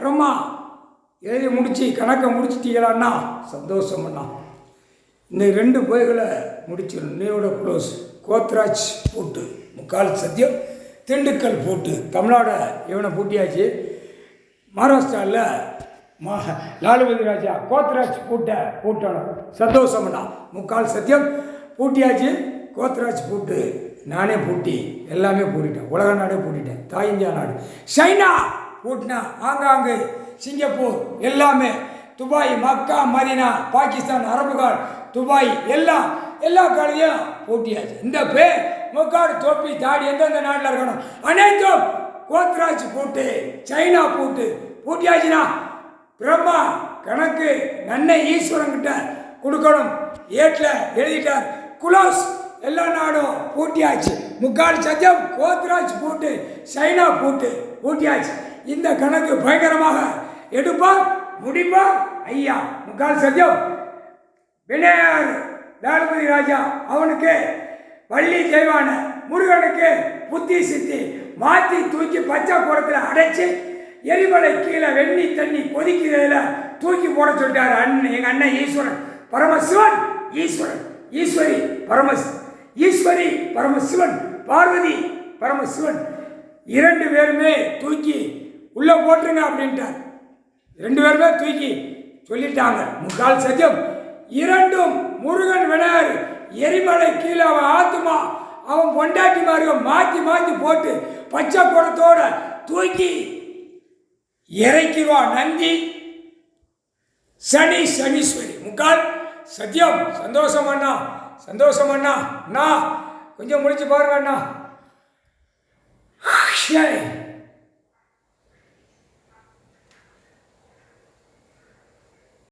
பிரம்மா எழுதி முடித்து கணக்கை முடிச்சிட்டீங்களாண்ணா சந்தோஷம் அண்ணா. இன்னும் 2 பொய்களை முடிச்சிடணும். நீயோட க்ளோஸ் கோத்ராஜ் பூட்டு, முக்கால் சத்தியம் திண்டுக்கல் பூட்டு. தமிழ்நாடு இவனை பூட்டியாச்சு. மகாராஷ்டிராவில் லாலுபதி ராஜா கோத்ராஜ் பூட்டணும் சந்தோஷம்ண்ணா. முக்கால் சத்தியம் பூட்டியாச்சு. கோத்ராஜ் பூட்டு நானே பூட்டி எல்லாமே பூட்டிட்டேன். உலக நாடே பூட்டிட்டேன். தாய் இந்தியா நாடு சைனா பூட்டினா ஆங்காங்கு சிங்கப்பூர் எல்லாமே துபாய் மக்கா மதீனா பாகிஸ்தான் அரபுகால் துபாய் எல்லா காலையும் பூட்டியாச்சு. இந்த முக்காடு தொப்பி தாடி எந்தெந்த நாட்டில் இருக்கணும் அனைத்தும் கோத்ராஜ் பூட்டு சைனா பூட்டு பூட்டியாச்சுன்னா பிரம்மா கணக்கு நன்னை ஈஸ்வரன் கிட்ட கொடுக்கணும். ஏட்டில் எழுதிட்டார். குலோஸ் எல்லா நாடும் பூட்டியாச்சு. முக்கால் சத்தியம் கோத்ராஜ் பூட்டு சைனா பூட்டு பூட்டியாச்சு. இந்த கணக்கு பயங்கரமாக எடுப்பார் முடிப்பார் ஐயா. முக்கால் சத்தியம் விநாயகர் லாலுபதி ராஜா அவனுக்கு வள்ளி தெய்வான முருகனுக்கு புத்தி சித்தி மாற்றி தூக்கி பச்சை குடத்தில் அடைச்சி எரிமலை கீழே வெண்ணி தண்ணி கொதிக்கிறதுல தூக்கி போட சொல்லிட்டார் எங்கள் அண்ணன் ஈஸ்வரன் பரமசிவன். ஈஸ்வரி பரமசிவன் பார்வதி பரமசிவன் 2 பேருமே தூக்கி உள்ளே போட்டுருங்க அப்படின்ட்டார். 2 பேருமே தூக்கி சொல்லிட்டாங்க. முக்கால் சத்தியம் 2ம் முருகன் விநாயகர் எரிமலை கீழே அவன் ஆத்துமா அவன் பொண்டாட்டி மாதிரி மாற்றி போட்டு பச்சை குடத்தோட தூக்கி இறைக்குவா நந்தி சனீஸ்வரி. முக்கால் சத்தியம் சந்தோஷம் அண்ணா. கொஞ்சம் முடிச்சு பாருங்க அண்ணா.